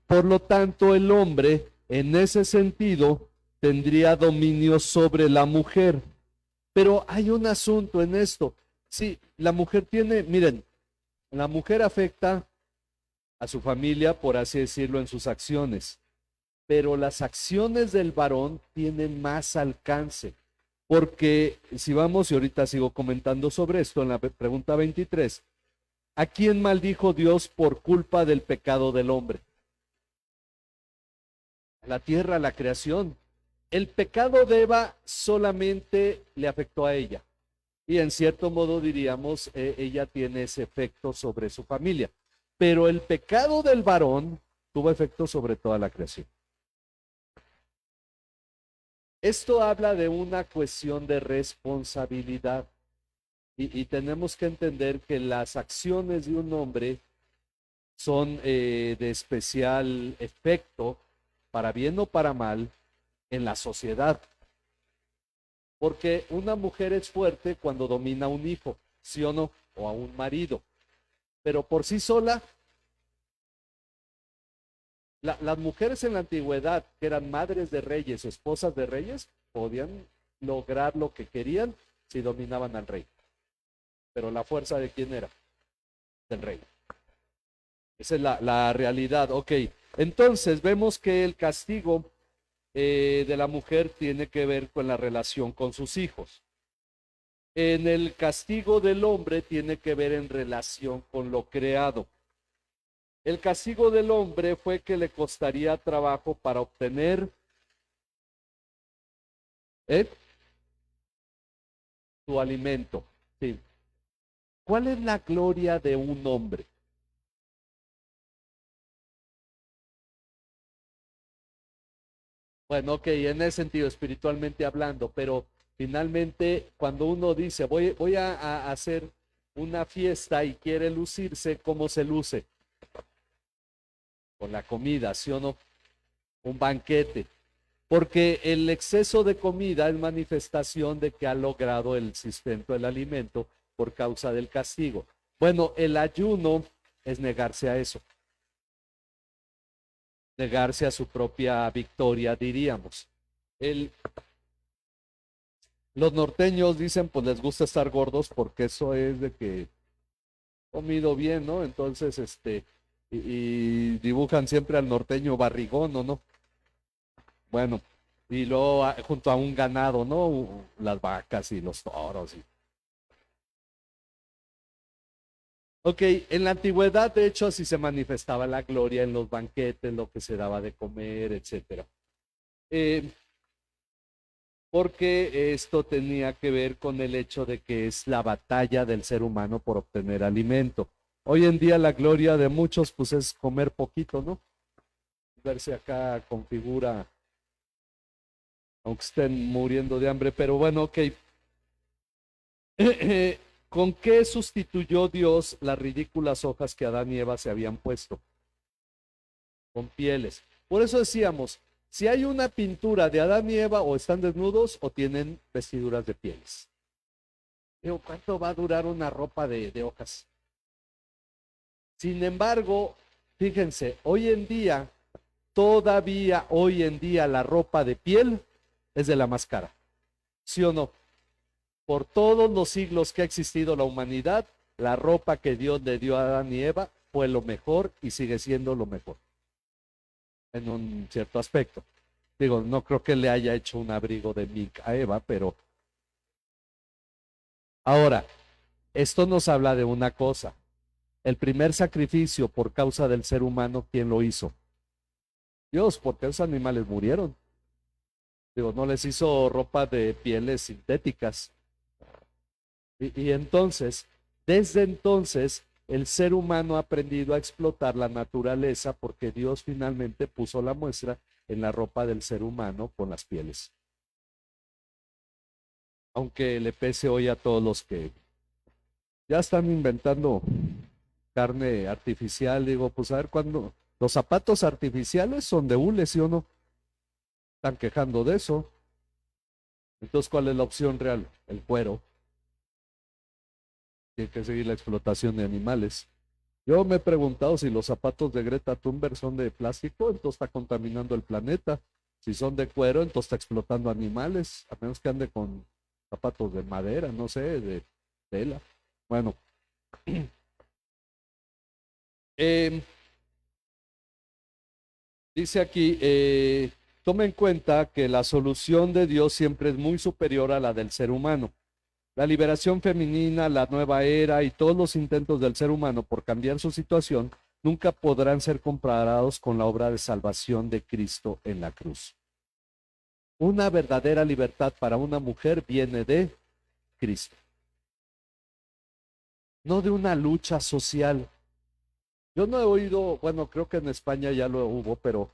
por lo tanto, el hombre, en ese sentido, tendría dominio sobre la mujer. Pero hay un asunto en esto. Sí, la mujer miren, la mujer afecta a su familia, por así decirlo, en sus acciones. Pero las acciones del varón tienen más alcance. Porque si vamos, y ahorita sigo comentando sobre esto en la pregunta 23, ¿a quién maldijo Dios por culpa del pecado del hombre? La tierra, la creación. El pecado de Eva solamente le afectó a ella. Y en cierto modo diríamos, ella tiene ese efecto sobre su familia. Pero el pecado del varón tuvo efecto sobre toda la creación. Esto habla de una cuestión de responsabilidad. Y tenemos que entender que las acciones de un hombre son de especial efecto, para bien o para mal, en la sociedad. Porque una mujer es fuerte cuando domina a un hijo, ¿sí o no? O a un marido. Pero por sí sola Las mujeres en la antigüedad, que eran madres de reyes o esposas de reyes, podían lograr lo que querían si dominaban al rey. Pero la fuerza de quién era? Del rey. Esa es la realidad. Ok, entonces vemos que el castigo de la mujer tiene que ver con la relación con sus hijos. En el castigo del hombre tiene que ver en relación con lo creado. El castigo del hombre fue que le costaría trabajo para obtener su alimento. Sí. ¿Cuál es la gloria de un hombre? Bueno, ok, en ese sentido, espiritualmente hablando, pero finalmente cuando uno dice, voy a hacer una fiesta y quiere lucirse, ¿cómo se luce? Con la comida, ¿sí o no? Un banquete. Porque el exceso de comida es manifestación de que ha logrado el sustento del alimento por causa del castigo. Bueno, el ayuno es negarse a eso. Negarse a su propia victoria, diríamos. Los norteños dicen, pues les gusta estar gordos porque eso es de que comido bien, ¿no? Entonces, y dibujan siempre al norteño barrigón, ¿o no? Bueno, y luego junto a un ganado, ¿no? Las vacas y los toros. Ok, en la antigüedad, de hecho, así se manifestaba la gloria en los banquetes, lo que se daba de comer, etcétera. Porque esto tenía que ver con el hecho de que es la batalla del ser humano por obtener alimento. Hoy en día la gloria de muchos pues es comer poquito, ¿no? Verse acá con figura, aunque estén muriendo de hambre, pero bueno, ok. ¿Con qué sustituyó Dios las ridículas hojas que Adán y Eva se habían puesto? Con pieles. Por eso decíamos, si hay una pintura de Adán y Eva, o están desnudos o tienen vestiduras de pieles. Digo, ¿cuánto va a durar una ropa de hojas? Sin embargo, fíjense, hoy en día, todavía hoy en día la ropa de piel es de la más cara. ¿Sí o no? Por todos los siglos que ha existido la humanidad, la ropa que Dios le dio a Adán y Eva fue lo mejor y sigue siendo lo mejor. En un cierto aspecto. Digo, no creo que le haya hecho un abrigo de mink a Eva, pero ahora, esto nos habla de una cosa. El primer sacrificio por causa del ser humano, ¿quién lo hizo? Dios, porque esos animales murieron. Digo, no les hizo ropa de pieles sintéticas. Y entonces, desde entonces, el ser humano ha aprendido a explotar la naturaleza porque Dios finalmente puso la muestra en la ropa del ser humano con las pieles. Aunque le pese hoy a todos los que ya están inventando carne artificial, digo, pues a ver cuándo. Los zapatos artificiales son de hule, ¿sí o no? Están quejando de eso. Entonces, ¿cuál es la opción real? El cuero. Tiene que seguir la explotación de animales. Yo me he preguntado si los zapatos de Greta Thunberg son de plástico, entonces está contaminando el planeta. Si son de cuero, entonces está explotando animales, a menos que ande con zapatos de madera, no sé, de tela. Bueno. Dice aquí, toma en cuenta que la solución de Dios siempre es muy superior a la del ser humano. La liberación femenina, la nueva era y todos los intentos del ser humano por cambiar su situación nunca podrán ser comparados con la obra de salvación de Cristo en la cruz. Una verdadera libertad para una mujer viene de Cristo, no de una lucha social. Yo no he oído, bueno, creo que en España ya lo hubo, pero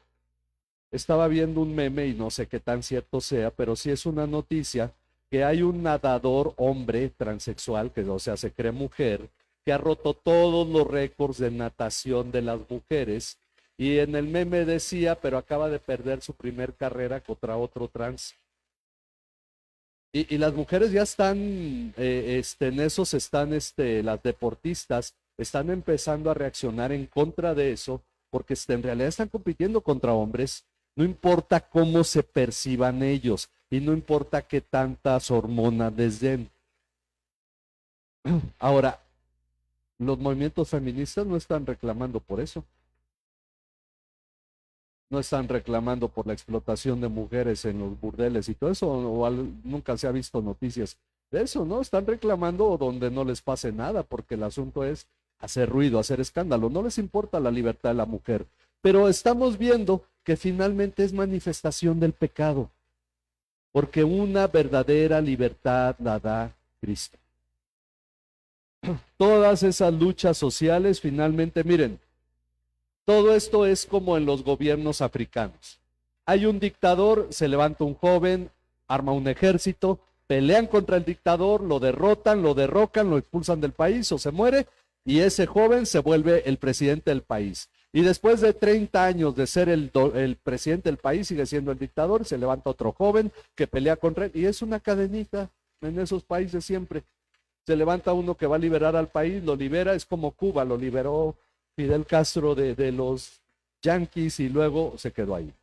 estaba viendo un meme y no sé qué tan cierto sea, pero sí es una noticia que hay un nadador hombre transexual, que o sea se cree mujer, que ha roto todos los récords de natación de las mujeres, y en el meme decía, pero acaba de perder su primer carrera contra otro trans. Y las mujeres ya están, en esos están, las deportistas están empezando a reaccionar en contra de eso, porque en realidad están compitiendo contra hombres, no importa cómo se perciban ellos y no importa qué tantas hormonas les den. Ahora, los movimientos feministas no están reclamando por eso. No están reclamando por la explotación de mujeres en los burdeles y todo eso, o nunca se ha visto noticias de eso, ¿no? Están reclamando donde no les pase nada, porque el asunto es hacer ruido, hacer escándalo. No les importa la libertad de la mujer, pero estamos viendo que finalmente es manifestación del pecado, porque una verdadera libertad la da Cristo. Todas esas luchas sociales, finalmente, miren, todo esto es como en los gobiernos africanos. Hay un dictador, se levanta un joven, arma un ejército, pelean contra el dictador, lo derrotan, lo derrocan, lo expulsan del país o se muere, y ese joven se vuelve el presidente del país. Y después de 30 años de ser el presidente del país, sigue siendo el dictador, se levanta otro joven que pelea contra él, y es una cadenita en esos países siempre. Se levanta uno que va a liberar al país, lo libera, es como Cuba, lo liberó Fidel Castro de los yanquis y luego se quedó ahí.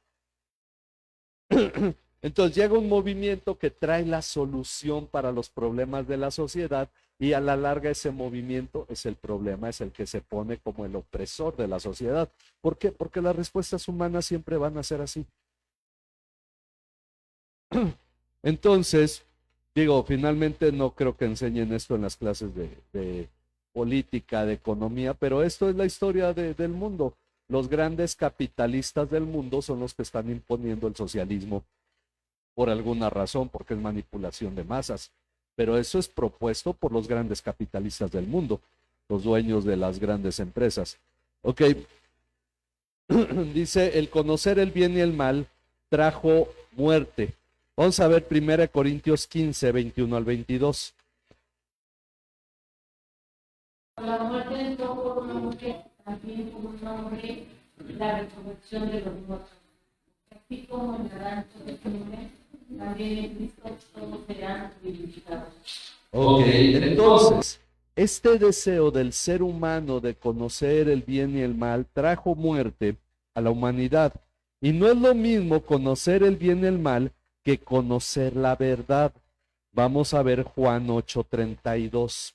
Entonces llega un movimiento que trae la solución para los problemas de la sociedad y a la larga ese movimiento es el problema, es el que se pone como el opresor de la sociedad. ¿Por qué? Porque las respuestas humanas siempre van a ser así. Entonces, digo, finalmente no creo que enseñen esto en las clases de política, de economía, pero esto es la historia del mundo. Los grandes capitalistas del mundo son los que están imponiendo el socialismo por alguna razón, porque es manipulación de masas. Pero eso es propuesto por los grandes capitalistas del mundo, los dueños de las grandes empresas. Ok, dice, el conocer el bien y el mal trajo muerte. Vamos a ver 1 Corintios 15, 21 al 22. La muerte entró por una mujer, también por un hombre, la resurrección de los muertos. Así como en el rancho de este hombre, también en Cristo todos serán vivificados. Ok, entonces, este deseo del ser humano de conocer el bien y el mal trajo muerte a la humanidad. Y no es lo mismo conocer el bien y el mal que conocer la verdad. Vamos a ver Juan 8:32.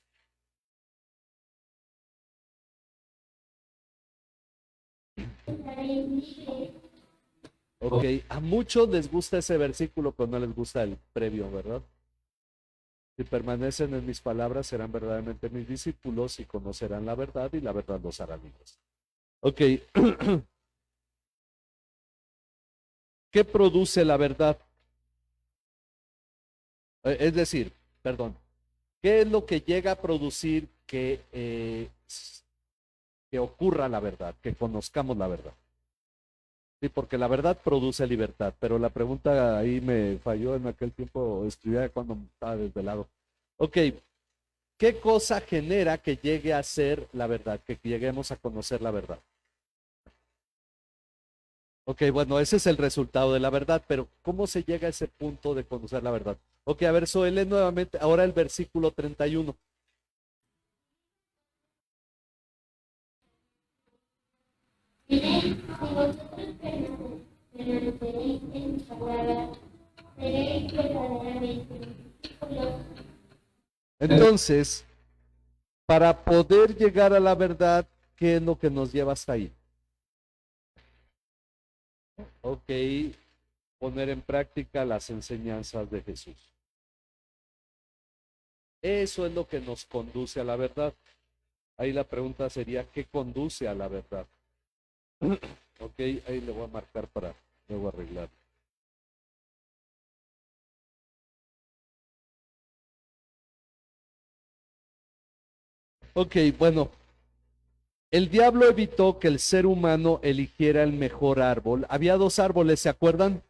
Ok, a muchos les gusta ese versículo, pero no les gusta el previo, ¿verdad? Si permanecen en mis palabras, serán verdaderamente mis discípulos y conocerán la verdad y la verdad los hará libres. Ok. ¿Qué produce la verdad? Es decir, perdón, ¿qué es lo que llega a producir que ocurra la verdad, que conozcamos la verdad? Sí, porque la verdad produce libertad, pero la pregunta ahí me falló en aquel tiempo, estudié cuando estaba desvelado. Ok, ¿qué cosa genera que llegue a ser la verdad, que lleguemos a conocer la verdad? Ok, bueno, ese es el resultado de la verdad, pero ¿cómo se llega a ese punto de conocer la verdad? Ok, a ver, Zoe, nuevamente, ahora el versículo 31. Si vosotros permaneceréis en mi palabra, seréis verdaderamente mis discípulos. Entonces, para poder llegar a la verdad, ¿qué es lo que nos lleva hasta ahí? Ok, poner en práctica las enseñanzas de Jesús. Eso es lo que nos conduce a la verdad. Ahí la pregunta sería, ¿qué conduce a la verdad? Ok, ahí le voy a marcar para luego arreglar. Ok, bueno, el diablo evitó que el ser humano eligiera el mejor árbol. Había dos árboles, ¿se acuerdan?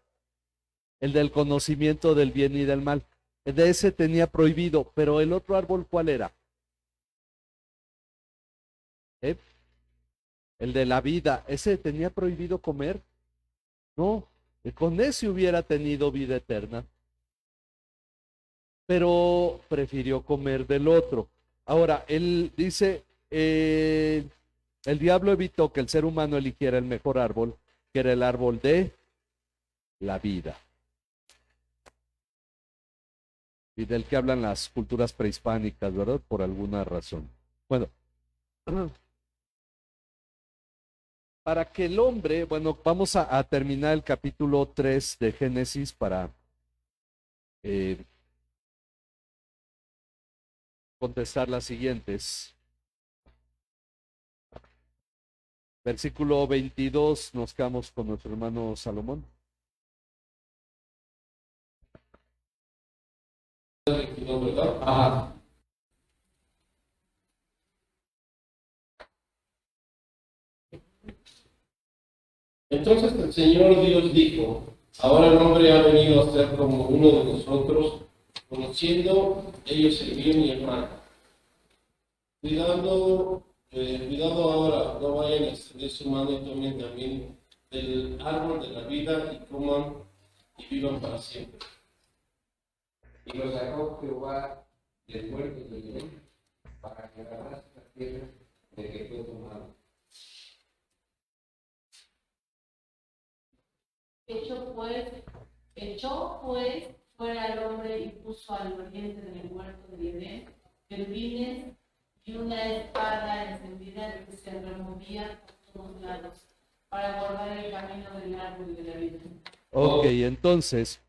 El del conocimiento del bien y del mal. El de ese tenía prohibido, pero el otro árbol, ¿cuál era? El de la vida. ¿Ese tenía prohibido comer? No, con ese hubiera tenido vida eterna. Pero prefirió comer del otro. Ahora, él dice, El diablo evitó que el ser humano eligiera el mejor árbol, que era el árbol de la vida. Y del que hablan las culturas prehispánicas, ¿verdad? Por alguna razón. Bueno, para que el hombre, bueno, vamos a terminar el capítulo 3 de Génesis para contestar las siguientes. Versículo 22, nos quedamos con nuestro hermano Salomón. ¿Verdad? Ajá. Entonces el Señor Dios dijo, ahora el hombre ha venido a ser como uno de nosotros, conociendo ellos el bien y el mal. Cuidado ahora, no vayan a extender su mano y tomen también del árbol de la vida y coman y vivan para siempre. Y lo sacó Jehová del huerto de Edén para que agarrase la tierra de que fue tomado. Echó pues fuera al hombre y puso al oriente del huerto de Edén querubines y una espada encendida que se removía por todos lados para guardar el camino del árbol de la vida. Ok, entonces,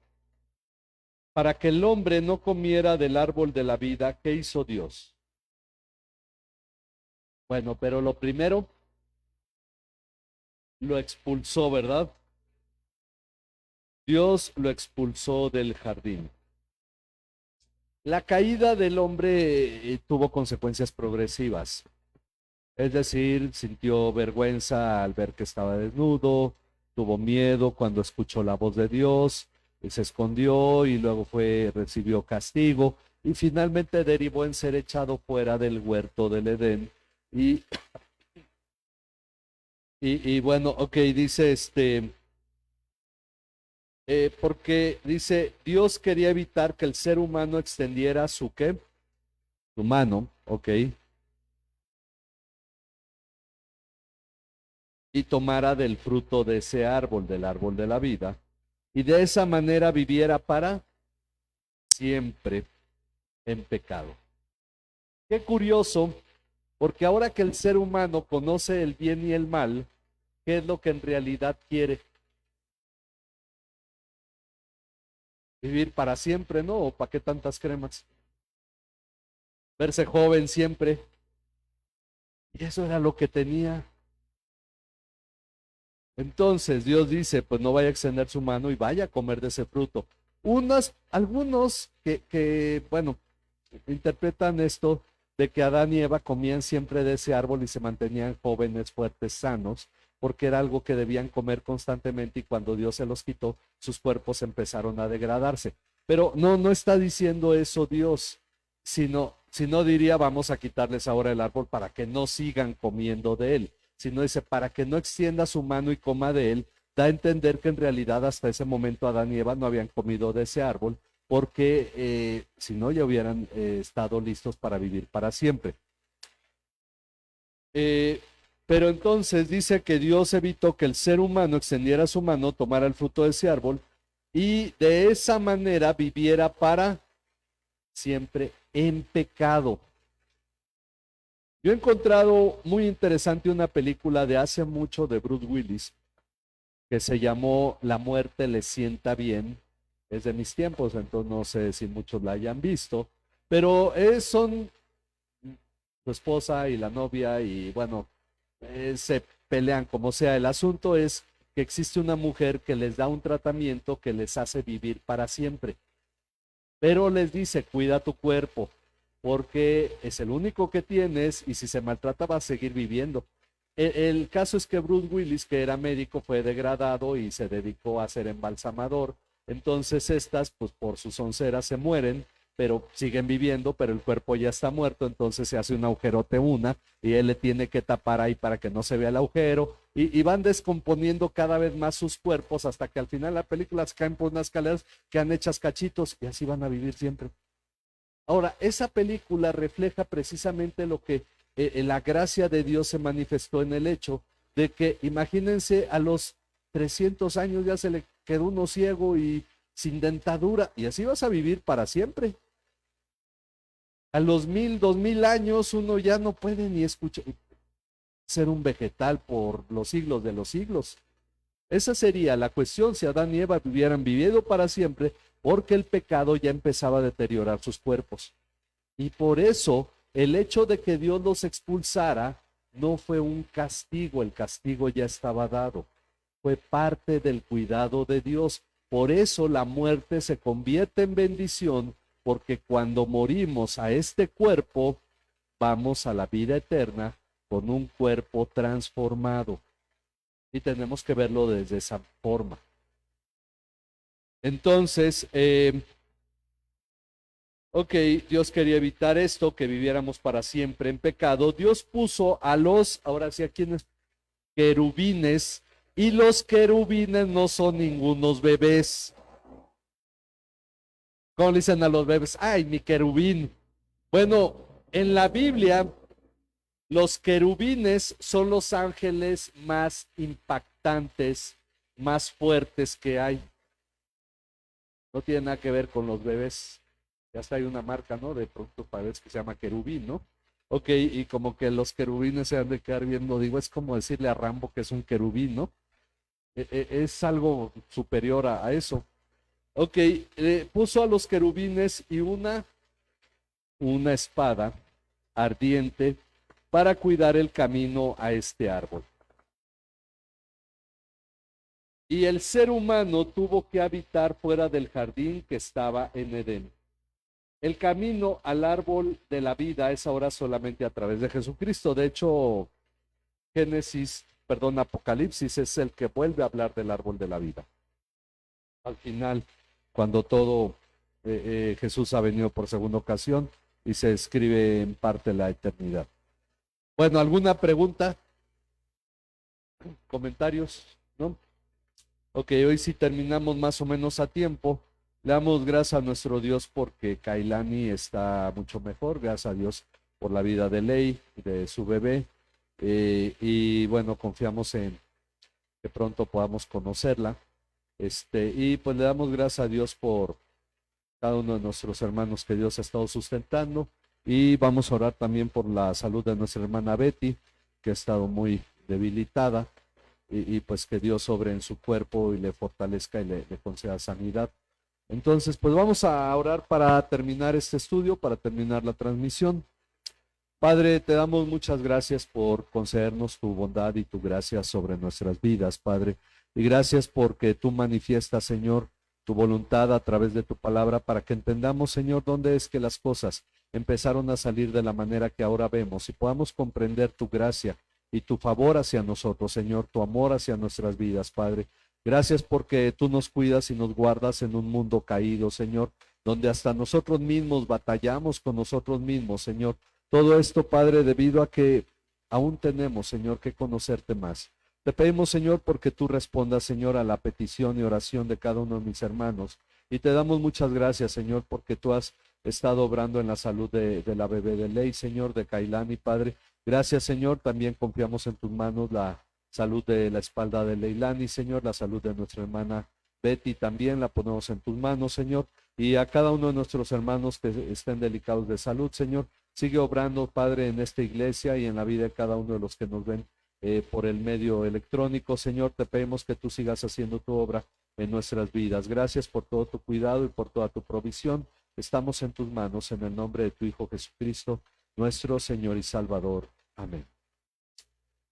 para que el hombre no comiera del árbol de la vida, ¿qué hizo Dios? Bueno, pero lo primero, lo expulsó, ¿verdad? Dios lo expulsó del jardín. La caída del hombre tuvo consecuencias progresivas. Es decir, sintió vergüenza al ver que estaba desnudo, tuvo miedo cuando escuchó la voz de Dios, se escondió y luego recibió castigo y finalmente derivó en ser echado fuera del huerto del Edén. Y bueno, ok, dice porque dice, Dios quería evitar que el ser humano extendiera su ¿qué? Su mano, ok, y tomara del fruto de ese árbol, del árbol de la vida, y de esa manera viviera para siempre en pecado. Qué curioso, porque ahora que el ser humano conoce el bien y el mal, ¿qué es lo que en realidad quiere? Vivir para siempre, ¿no? ¿O para qué tantas cremas? Verse joven siempre. Y eso era lo que tenía. Entonces Dios dice, pues no vaya a extender su mano y vaya a comer de ese fruto. Algunos que bueno, interpretan esto de que Adán y Eva comían siempre de ese árbol y se mantenían jóvenes, fuertes, sanos, porque era algo que debían comer constantemente y cuando Dios se los quitó, sus cuerpos empezaron a degradarse. Pero no está diciendo eso Dios, sino diría vamos a quitarles ahora el árbol para que no sigan comiendo de él, sino dice para que no extienda su mano y coma de él, da a entender que en realidad hasta ese momento Adán y Eva no habían comido de ese árbol, porque si no ya hubieran estado listos para vivir para siempre. Pero entonces dice que Dios evitó que el ser humano extendiera su mano, tomara el fruto de ese árbol y de esa manera viviera para siempre en pecado. Yo he encontrado muy interesante una película de hace mucho de Bruce Willis que se llamó La muerte le sienta bien. Es de mis tiempos, entonces no sé si muchos la hayan visto, pero son su esposa y la novia y bueno, se pelean como sea. El asunto es que existe una mujer que les da un tratamiento que les hace vivir para siempre, pero les dice, cuida tu cuerpo, porque es el único que tienes y si se maltrata vas a seguir viviendo. El caso es que Bruce Willis, que era médico, fue degradado y se dedicó a ser embalsamador. Entonces estas, pues por sus onceras se mueren, pero siguen viviendo, pero el cuerpo ya está muerto, entonces se hace un agujerote y él le tiene que tapar ahí para que no se vea el agujero y van descomponiendo cada vez más sus cuerpos hasta que al final la película se caen por unas escaleras que han hechas cachitos y así van a vivir siempre. Ahora, esa película refleja precisamente lo que la gracia de Dios se manifestó en el hecho de que, imagínense, a los 300 años ya se le quedó uno ciego y sin dentadura, y así vas a vivir para siempre. A los 1000, 2000 años uno ya no puede ni escuchar, ser un vegetal por los siglos de los siglos. Esa sería la cuestión si Adán y Eva hubieran vivido para siempre, porque el pecado ya empezaba a deteriorar sus cuerpos. Y por eso el hecho de que Dios los expulsara no fue un castigo, el castigo ya estaba dado, fue parte del cuidado de Dios. Por eso la muerte se convierte en bendición, porque cuando morimos a este cuerpo, vamos a la vida eterna con un cuerpo transformado. Y tenemos que verlo desde esa forma. Entonces, Dios quería evitar esto, que viviéramos para siempre en pecado. Dios puso a los, ahora sí, a quienes, querubines, y los querubines no son ningunos bebés. ¿Cómo le dicen a los bebés? ¡Ay, mi querubín! Bueno, en la Biblia, los querubines son los ángeles más impactantes, más fuertes que hay. No tiene nada que ver con los bebés. Ya está, hay una marca, ¿no? De producto para bebés que se llama querubín, ¿no? Ok, y como que los querubines se han de quedar viendo, digo, es como decirle a Rambo que es un querubín, ¿no? Es algo superior a eso. Ok, puso a los querubines y una espada ardiente para cuidar el camino a este árbol. Y el ser humano tuvo que habitar fuera del jardín que estaba en Edén. El camino al árbol de la vida es ahora solamente a través de Jesucristo. De hecho, Apocalipsis es el que vuelve a hablar del árbol de la vida. Al final, cuando todo Jesús ha venido por segunda ocasión y se escribe en parte la eternidad. Bueno, ¿alguna pregunta? ¿Comentarios? ¿No? Ok, hoy sí terminamos más o menos a tiempo. Le damos gracias a nuestro Dios porque Kailani está mucho mejor. Gracias a Dios por la vida de Ley, de su bebé. Y bueno, confiamos en que pronto podamos conocerla. Y pues le damos gracias a Dios por cada uno de nuestros hermanos que Dios ha estado sustentando. Y vamos a orar también por la salud de nuestra hermana Betty, que ha estado muy debilitada. Y pues que Dios sobre en su cuerpo y le fortalezca y le conceda sanidad. Entonces, pues vamos a orar para terminar este estudio, para terminar la transmisión. Padre, te damos muchas gracias por concedernos tu bondad y tu gracia sobre nuestras vidas, Padre. Y gracias porque tú manifiestas, Señor, tu voluntad a través de tu palabra para que entendamos, Señor, dónde es que las cosas empezaron a salir de la manera que ahora vemos y podamos comprender tu gracia y tu favor hacia nosotros, Señor, tu amor hacia nuestras vidas, Padre. Gracias porque tú nos cuidas y nos guardas en un mundo caído, Señor, donde hasta nosotros mismos batallamos con nosotros mismos, Señor. Todo esto, Padre, debido a que aún tenemos, Señor, que conocerte más. Te pedimos, Señor, porque tú respondas, Señor, a la petición y oración de cada uno de mis hermanos. Y te damos muchas gracias, Señor, porque tú has estado obrando en la salud de la bebé de Ley, Señor, de Kailani, Padre. Gracias, Señor, también confiamos en tus manos la salud de la espalda de Leilani, Señor, la salud de nuestra hermana Betty también la ponemos en tus manos, Señor, y a cada uno de nuestros hermanos que estén delicados de salud, Señor, sigue obrando, Padre, en esta iglesia y en la vida de cada uno de los que nos ven por el medio electrónico, Señor, te pedimos que tú sigas haciendo tu obra en nuestras vidas. Gracias por todo tu cuidado y por toda tu provisión. Estamos en tus manos, en el nombre de tu Hijo Jesucristo, nuestro Señor y Salvador. Amén.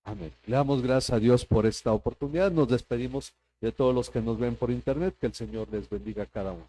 Amén. Le damos gracias a Dios por esta oportunidad. Nos despedimos de todos los que nos ven por internet. Que el Señor les bendiga a cada uno.